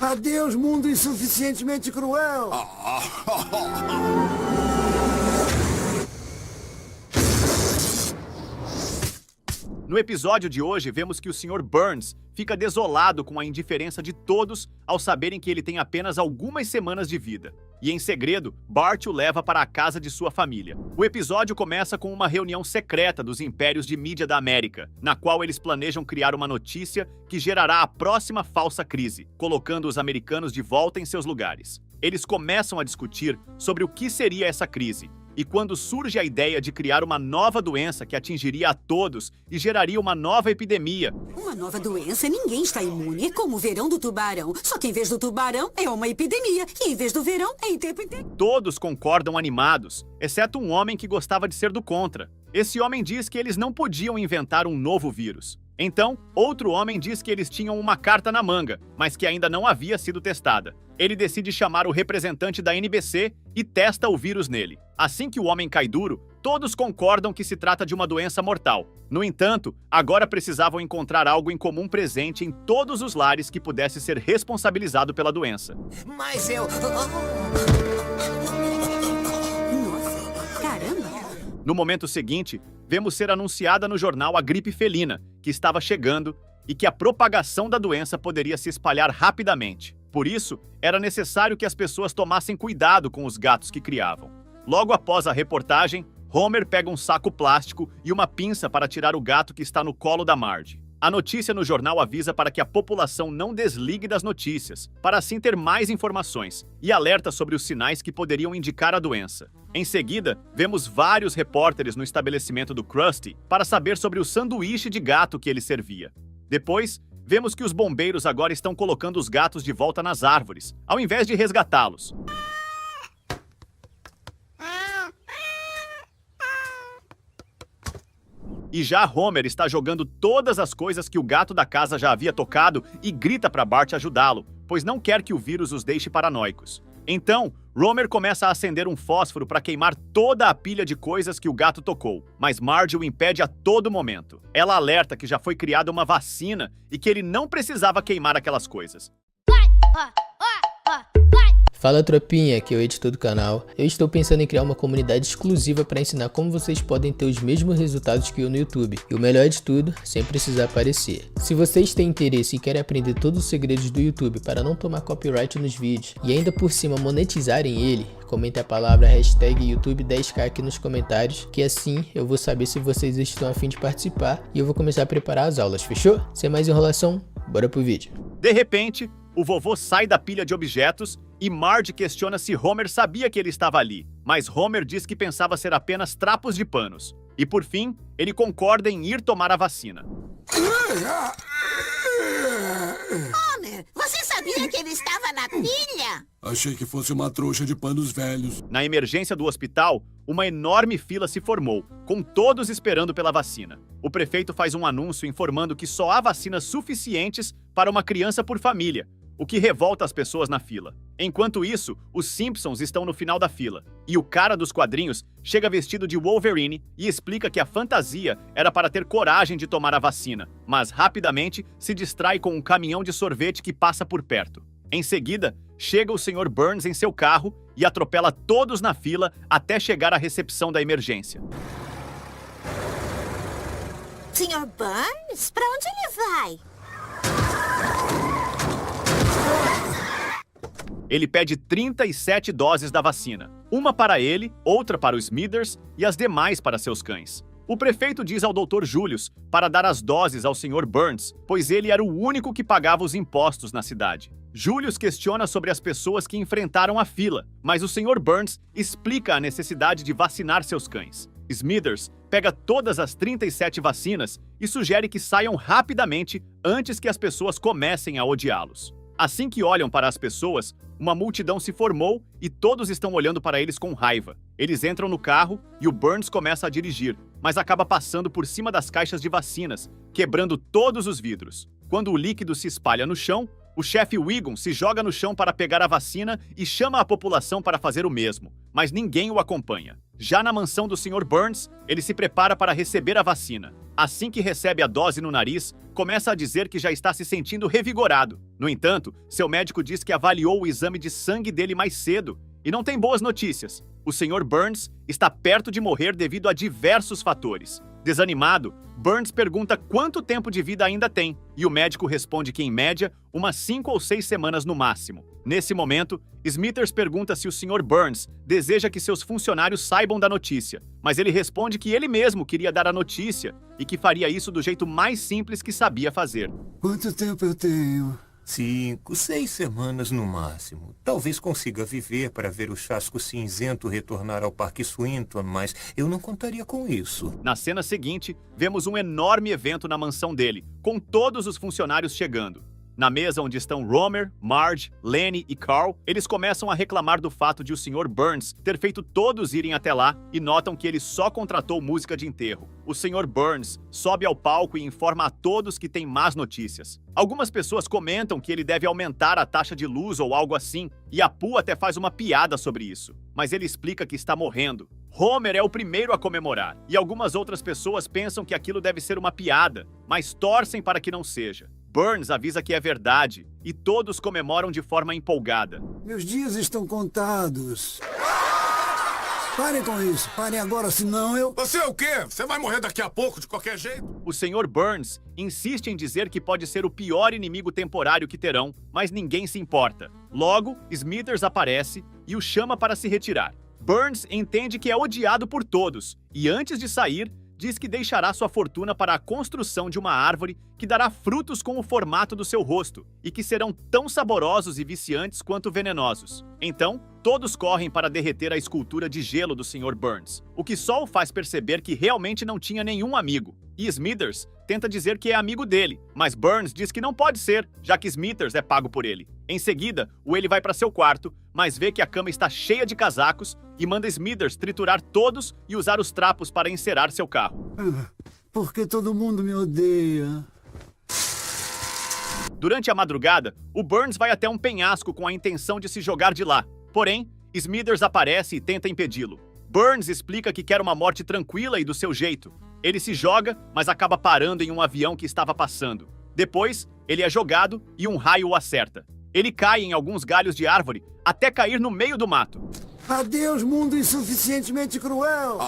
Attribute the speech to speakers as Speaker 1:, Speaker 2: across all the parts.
Speaker 1: Adeus, mundo insuficientemente cruel.
Speaker 2: No episódio de hoje, vemos que o Sr. Burns fica desolado com a indiferença de todos ao saberem que ele tem apenas algumas semanas de vida. E, em segredo, Bart o leva para a casa de sua família. O episódio começa com uma reunião secreta dos impérios de mídia da América, na qual eles planejam criar uma notícia que gerará a próxima falsa crise, colocando os americanos de volta em seus lugares. Eles começam a discutir sobre o que seria essa crise, e quando surge a ideia de criar uma nova doença que atingiria a todos e geraria uma nova epidemia.
Speaker 3: Uma nova doença? Ninguém está imune. É como o verão do tubarão. Só que em vez do tubarão, é uma epidemia. E em vez do verão, é em tempo inteiro.
Speaker 2: Todos concordam animados, exceto um homem que gostava de ser do contra. Esse homem diz que eles não podiam inventar um novo vírus. Então, outro homem diz que eles tinham uma carta na manga, mas que ainda não havia sido testada. Ele decide chamar o representante da NBC e testa o vírus nele. Assim que o homem cai duro, todos concordam que se trata de uma doença mortal. No entanto, agora precisavam encontrar algo em comum presente em todos os lares que pudesse ser responsabilizado pela doença.
Speaker 1: Mas eu...
Speaker 3: Nossa, caramba!
Speaker 2: No momento seguinte, vemos ser anunciada no jornal a gripe felina, que estava chegando e que a propagação da doença poderia se espalhar rapidamente. Por isso, era necessário que as pessoas tomassem cuidado com os gatos que criavam. Logo após a reportagem, Homer pega um saco plástico e uma pinça para tirar o gato que está no colo da Marge. A notícia no jornal avisa para que a população não desligue das notícias, para assim ter mais informações, e alerta sobre os sinais que poderiam indicar a doença. Em seguida, vemos vários repórteres no estabelecimento do Krusty para saber sobre o sanduíche de gato que ele servia. Depois, vemos que os bombeiros agora estão colocando os gatos de volta nas árvores, ao invés de resgatá-los. E já Homer está jogando todas as coisas que o gato da casa já havia tocado e grita para Bart ajudá-lo, pois não quer que o vírus os deixe paranoicos. Então, Homer começa a acender um fósforo para queimar toda a pilha de coisas que o gato tocou, mas Marge o impede a todo momento. Ela alerta que já foi criada uma vacina e que ele não precisava queimar aquelas coisas.
Speaker 4: Fala tropinha, aqui é o editor do canal. Eu estou pensando em criar uma comunidade exclusiva para ensinar como vocês podem ter os mesmos resultados que eu no YouTube. E o melhor de tudo, sem precisar aparecer. Se vocês têm interesse e querem aprender todos os segredos do YouTube para não tomar copyright nos vídeos e ainda por cima monetizarem ele, comente a palavra #YouTube10k aqui nos comentários, que assim eu vou saber se vocês estão a fim de participar e eu vou começar a preparar as aulas, fechou? Sem mais enrolação, bora pro vídeo.
Speaker 2: De repente, o vovô sai da pilha de objetos e Marge questiona se Homer sabia que ele estava ali, mas Homer diz que pensava ser apenas trapos de panos. E por fim, ele concorda em ir tomar a vacina.
Speaker 5: Homer, você sabia que ele estava na pilha?
Speaker 6: Achei que fosse uma trouxa de panos velhos.
Speaker 2: Na emergência do hospital, uma enorme fila se formou, com todos esperando pela vacina. O prefeito faz um anúncio informando que só há vacinas suficientes para uma criança por família, o que revolta as pessoas na fila. Enquanto isso, os Simpsons estão no final da fila, e o cara dos quadrinhos chega vestido de Wolverine e explica que a fantasia era para ter coragem de tomar a vacina, mas rapidamente se distrai com um caminhão de sorvete que passa por perto. Em seguida, chega o Sr. Burns em seu carro e atropela todos na fila até chegar à recepção da emergência.
Speaker 5: Sr. Burns? Para onde ele vai?
Speaker 2: Ele pede 37 doses da vacina. Uma para ele, outra para os Smithers e as demais para seus cães. O prefeito diz ao Dr. Julius para dar as doses ao Sr. Burns, pois ele era o único que pagava os impostos na cidade. Julius questiona sobre as pessoas que enfrentaram a fila, mas o Sr. Burns explica a necessidade de vacinar seus cães. Smithers pega todas as 37 vacinas e sugere que saiam rapidamente antes que as pessoas comecem a odiá-los. Assim que olham para as pessoas, uma multidão se formou e todos estão olhando para eles com raiva. Eles entram no carro e o Burns começa a dirigir, mas acaba passando por cima das caixas de vacinas, quebrando todos os vidros. Quando o líquido se espalha no chão, o chefe Wiggum se joga no chão para pegar a vacina e chama a população para fazer o mesmo, mas ninguém o acompanha. Já na mansão do Sr. Burns, ele se prepara para receber a vacina. Assim que recebe a dose no nariz, começa a dizer que já está se sentindo revigorado. No entanto, seu médico diz que avaliou o exame de sangue dele mais cedo e não tem boas notícias. O Sr. Burns está perto de morrer devido a diversos fatores. Desanimado, Burns pergunta quanto tempo de vida ainda tem, e o médico responde que, em média, umas 5 ou 6 semanas no máximo. Nesse momento, Smithers pergunta se o Sr. Burns deseja que seus funcionários saibam da notícia, mas ele responde que ele mesmo queria dar a notícia e que faria isso do jeito mais simples que sabia fazer.
Speaker 1: Quanto tempo eu tenho?
Speaker 7: 5, 6 semanas no máximo. Talvez consiga viver para ver o Chasco Cinzento retornar ao Parque Swinton, mas eu não contaria com isso.
Speaker 2: Na cena seguinte, vemos um enorme evento na mansão dele, com todos os funcionários chegando. Na mesa onde estão Romer, Marge, Lenny e Carl, eles começam a reclamar do fato de o Sr. Burns ter feito todos irem até lá e notam que ele só contratou música de enterro. O Sr. Burns sobe ao palco e informa a todos que tem más notícias. Algumas pessoas comentam que ele deve aumentar a taxa de luz ou algo assim, e a Pooh até faz uma piada sobre isso. Mas ele explica que está morrendo. Homer é o primeiro a comemorar, e algumas outras pessoas pensam que aquilo deve ser uma piada, mas torcem para que não seja. Burns avisa que é verdade, e todos comemoram de forma empolgada.
Speaker 1: Meus dias estão contados. Parem com isso. Parem agora, senão eu...
Speaker 6: Você é o quê? Você vai morrer daqui a pouco, de qualquer jeito?
Speaker 2: O Sr. Burns insiste em dizer que pode ser o pior inimigo temporário que terão, mas ninguém se importa. Logo, Smithers aparece e o chama para se retirar. Burns entende que é odiado por todos, e antes de sair, diz que deixará sua fortuna para a construção de uma árvore que dará frutos com o formato do seu rosto e que serão tão saborosos e viciantes quanto venenosos. Então, todos correm para derreter a escultura de gelo do Sr. Burns, o que só o faz perceber que realmente não tinha nenhum amigo. E Smithers tenta dizer que é amigo dele, mas Burns diz que não pode ser, já que Smithers é pago por ele. Em seguida, ele vai para seu quarto, mas vê que a cama está cheia de casacos e manda Smithers triturar todos e usar os trapos para encerar seu carro.
Speaker 1: Porque todo mundo me odeia.
Speaker 2: Durante a madrugada, o Burns vai até um penhasco com a intenção de se jogar de lá. Porém, Smithers aparece e tenta impedi-lo. Burns explica que quer uma morte tranquila e do seu jeito. Ele se joga, mas acaba parando em um avião que estava passando. Depois, ele é jogado e um raio o acerta. Ele cai em alguns galhos de árvore até cair no meio do mato.
Speaker 1: Adeus, mundo insuficientemente cruel.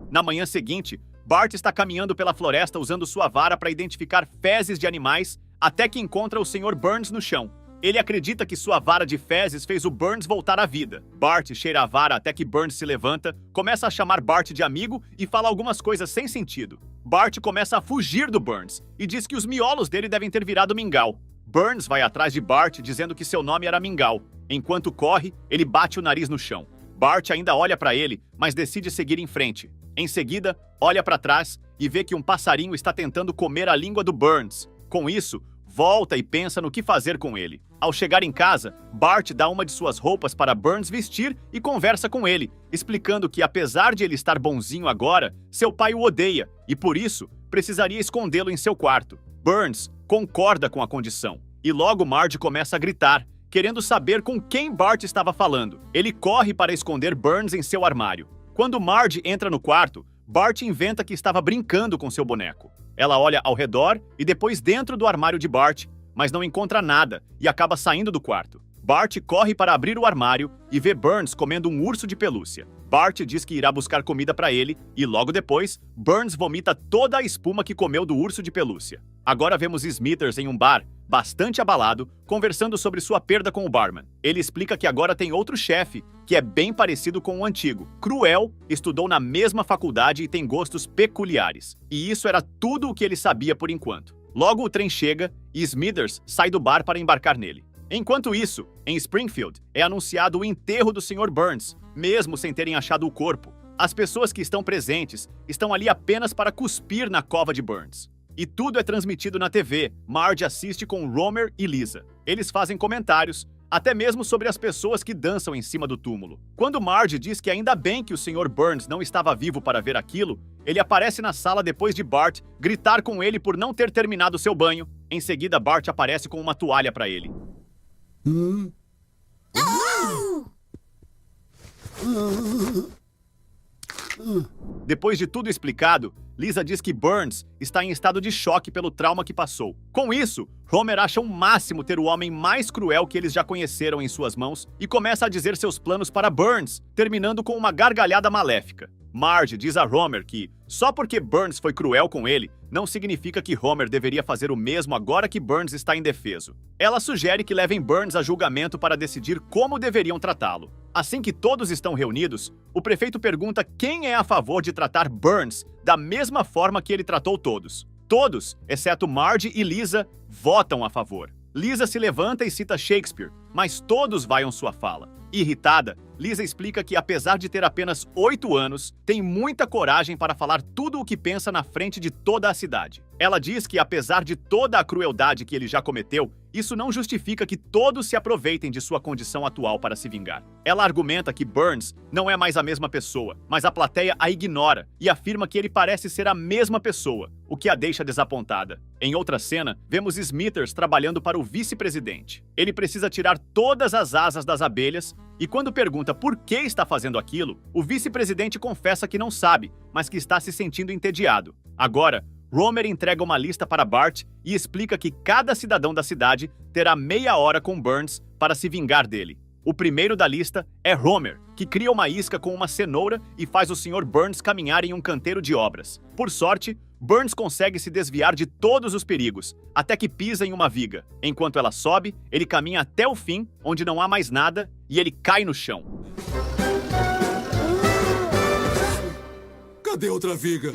Speaker 2: Na manhã seguinte, Bart está caminhando pela floresta usando sua vara para identificar fezes de animais até que encontra o Sr. Burns no chão. Ele acredita que sua vara de fezes fez o Burns voltar à vida. Bart cheira a vara até que Burns se levanta, começa a chamar Bart de amigo e fala algumas coisas sem sentido. Bart começa a fugir do Burns e diz que os miolos dele devem ter virado mingau. Burns vai atrás de Bart dizendo que seu nome era Mingau. Enquanto corre, ele bate o nariz no chão. Bart ainda olha para ele, mas decide seguir em frente. Em seguida, olha para trás e vê que um passarinho está tentando comer a língua do Burns. Com isso, volta e pensa no que fazer com ele. Ao chegar em casa, Bart dá uma de suas roupas para Burns vestir e conversa com ele, explicando que apesar de ele estar bonzinho agora, seu pai o odeia e por isso precisaria escondê-lo em seu quarto. Burns concorda com a condição e logo Marge começa a gritar, querendo saber com quem Bart estava falando. Ele corre para esconder Burns em seu armário. Quando Marge entra no quarto, Bart inventa que estava brincando com seu boneco. Ela olha ao redor e depois dentro do armário de Bart, mas não encontra nada e acaba saindo do quarto. Bart corre para abrir o armário e vê Burns comendo um urso de pelúcia. Bart diz que irá buscar comida para ele e logo depois, Burns vomita toda a espuma que comeu do urso de pelúcia. Agora vemos Smithers em um bar, bastante abalado, conversando sobre sua perda com o barman. Ele explica que agora tem outro chefe, que é bem parecido com o antigo. Cruel, estudou na mesma faculdade e tem gostos peculiares. E isso era tudo o que ele sabia por enquanto. Logo o trem chega e Smithers sai do bar para embarcar nele. Enquanto isso, em Springfield, é anunciado o enterro do Sr. Burns, mesmo sem terem achado o corpo. As pessoas que estão presentes estão ali apenas para cuspir na cova de Burns. E tudo é transmitido na TV. Marge assiste com Romer e Lisa. Eles fazem comentários, até mesmo sobre as pessoas que dançam em cima do túmulo. Quando Marge diz que ainda bem que o Sr. Burns não estava vivo para ver aquilo, ele aparece na sala depois de Bart gritar com ele por não ter terminado seu banho. Em seguida, Bart aparece com uma toalha para ele. Depois de tudo explicado, Lisa diz que Burns está em estado de choque pelo trauma que passou. Com isso, Homer acha o máximo ter o homem mais cruel que eles já conheceram em suas mãos e começa a dizer seus planos para Burns, terminando com uma gargalhada maléfica. Marge diz a Homer que, só porque Burns foi cruel com ele, não significa que Homer deveria fazer o mesmo agora que Burns está indefeso. Ela sugere que levem Burns a julgamento para decidir como deveriam tratá-lo. Assim que todos estão reunidos, o prefeito pergunta quem é a favor de tratar Burns da mesma forma que ele tratou todos. Todos, exceto Marge e Lisa, votam a favor. Lisa se levanta e cita Shakespeare, mas todos vaiam sua fala. Irritada, Lisa explica que, apesar de ter apenas 8 anos, tem muita coragem para falar tudo o que pensa na frente de toda a cidade. Ela diz que, apesar de toda a crueldade que ele já cometeu, isso não justifica que todos se aproveitem de sua condição atual para se vingar. Ela argumenta que Burns não é mais a mesma pessoa, mas a plateia a ignora e afirma que ele parece ser a mesma pessoa, o que a deixa desapontada. Em outra cena, vemos Smithers trabalhando para o vice-presidente. Ele precisa tirar todas as asas das abelhas e, quando pergunta por que está fazendo aquilo, o vice-presidente confessa que não sabe, mas que está se sentindo entediado. Agora, Homer entrega uma lista para Bart e explica que cada cidadão da cidade terá meia hora com Burns para se vingar dele. O primeiro da lista é Homer, que cria uma isca com uma cenoura e faz o Sr. Burns caminhar em um canteiro de obras. Por sorte, Burns consegue se desviar de todos os perigos, até que pisa em uma viga. Enquanto ela sobe, ele caminha até o fim, onde não há mais nada, e ele cai no chão.
Speaker 6: Cadê outra viga?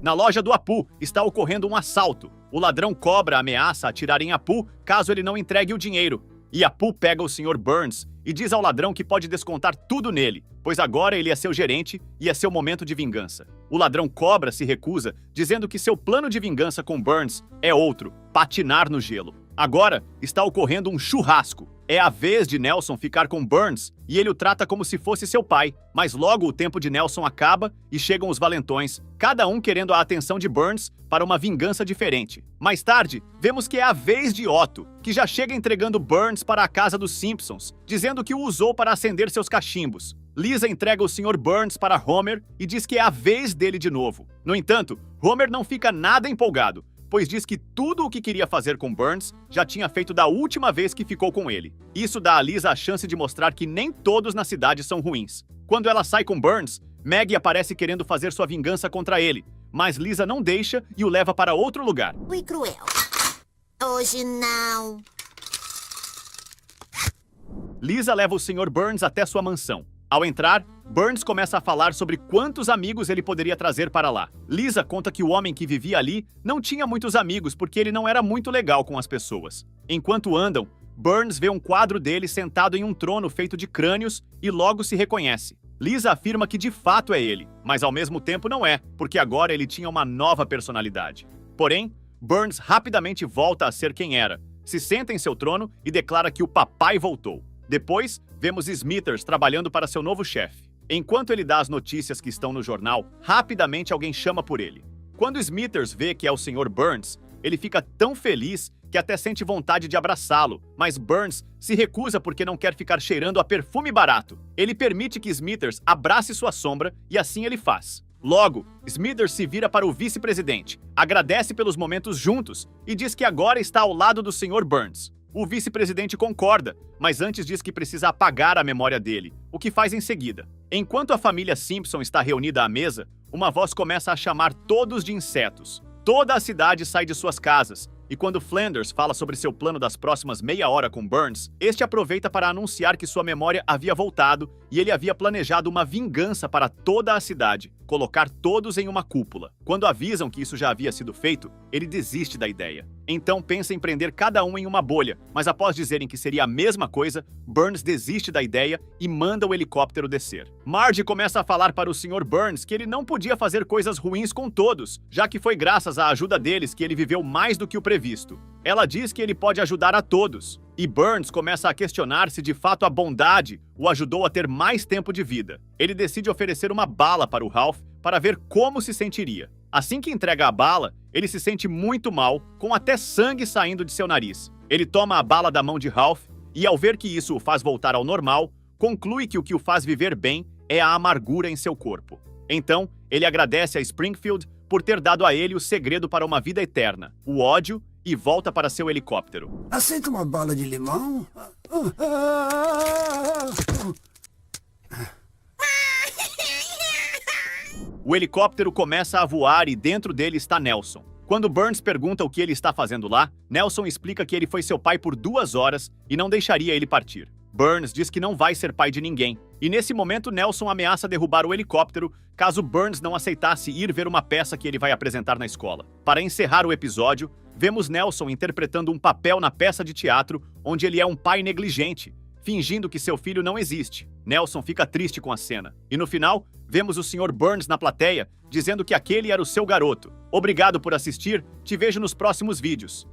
Speaker 2: Na loja do Apu está ocorrendo um assalto. O ladrão cobra ameaça atirar em Apu caso ele não entregue o dinheiro. E Apu pega o Sr. Burns e diz ao ladrão que pode descontar tudo nele, pois agora ele é seu gerente e é seu momento de vingança. O ladrão cobra se recusa, dizendo que seu plano de vingança com Burns é outro: patinar no gelo. Agora está ocorrendo um churrasco. É a vez de Nelson ficar com Burns e ele o trata como se fosse seu pai. Mas logo o tempo de Nelson acaba e chegam os valentões, cada um querendo a atenção de Burns para uma vingança diferente. Mais tarde, vemos que é a vez de Otto, que já chega entregando Burns para a casa dos Simpsons, dizendo que o usou para acender seus cachimbos. Lisa entrega o Sr. Burns para Homer e diz que é a vez dele de novo. No entanto, Homer não fica nada empolgado, pois diz que tudo o que queria fazer com Burns já tinha feito da última vez que ficou com ele. Isso dá a Lisa a chance de mostrar que nem todos na cidade são ruins. Quando ela sai com Burns, Maggie aparece querendo fazer sua vingança contra ele, mas Lisa não deixa e o leva para outro lugar.
Speaker 5: Fui cruel. Hoje não.
Speaker 2: Lisa leva o Sr. Burns até sua mansão. Ao entrar, Burns começa a falar sobre quantos amigos ele poderia trazer para lá. Lisa conta que o homem que vivia ali não tinha muitos amigos porque ele não era muito legal com as pessoas. Enquanto andam, Burns vê um quadro dele sentado em um trono feito de crânios e logo se reconhece. Lisa afirma que de fato é ele, mas ao mesmo tempo não é, porque agora ele tinha uma nova personalidade. Porém, Burns rapidamente volta a ser quem era, se senta em seu trono e declara que o papai voltou. Depois, vemos Smithers trabalhando para seu novo chefe. Enquanto ele dá as notícias que estão no jornal, rapidamente alguém chama por ele. Quando Smithers vê que é o Sr. Burns, ele fica tão feliz que até sente vontade de abraçá-lo, mas Burns se recusa porque não quer ficar cheirando a perfume barato. Ele permite que Smithers abrace sua sombra e assim ele faz. Logo, Smithers se vira para o vice-presidente, agradece pelos momentos juntos e diz que agora está ao lado do Sr. Burns. O vice-presidente concorda, mas antes diz que precisa apagar a memória dele, o que faz em seguida. Enquanto a família Simpson está reunida à mesa, uma voz começa a chamar todos de insetos. Toda a cidade sai de suas casas, e quando Flanders fala sobre seu plano das próximas meia hora com Burns, este aproveita para anunciar que sua memória havia voltado e ele havia planejado uma vingança para toda a cidade, colocar todos em uma cúpula. Quando avisam que isso já havia sido feito, ele desiste da ideia. Então pensa em prender cada um em uma bolha, mas após dizerem que seria a mesma coisa, Burns desiste da ideia e manda o helicóptero descer. Marge começa a falar para o Sr. Burns que ele não podia fazer coisas ruins com todos, já que foi graças à ajuda deles que ele viveu mais do que o previsto. Ela diz que ele pode ajudar a todos, e Burns começa a questionar se de fato a bondade o ajudou a ter mais tempo de vida. Ele decide oferecer uma bala para o Ralph para ver como se sentiria. Assim que entrega a bala, ele se sente muito mal, com até sangue saindo de seu nariz. Ele toma a bala da mão de Ralph e, ao ver que isso o faz voltar ao normal, conclui que o que o faz viver bem é a amargura em seu corpo. Então, ele agradece a Springfield por ter dado a ele o segredo para uma vida eterna, o ódio, e volta para seu helicóptero.
Speaker 1: Aceita uma bala de limão?
Speaker 2: O helicóptero começa a voar e dentro dele está Nelson. Quando Burns pergunta o que ele está fazendo lá, Nelson explica que ele foi seu pai por 2 horas e não deixaria ele partir. Burns diz que não vai ser pai de ninguém, e nesse momento Nelson ameaça derrubar o helicóptero caso Burns não aceitasse ir ver uma peça que ele vai apresentar na escola. Para encerrar o episódio, vemos Nelson interpretando um papel na peça de teatro onde ele é um pai negligente, fingindo que seu filho não existe. Nelson fica triste com a cena. E no final, vemos o Sr. Burns na plateia, dizendo que aquele era o seu garoto. Obrigado por assistir, te vejo nos próximos vídeos.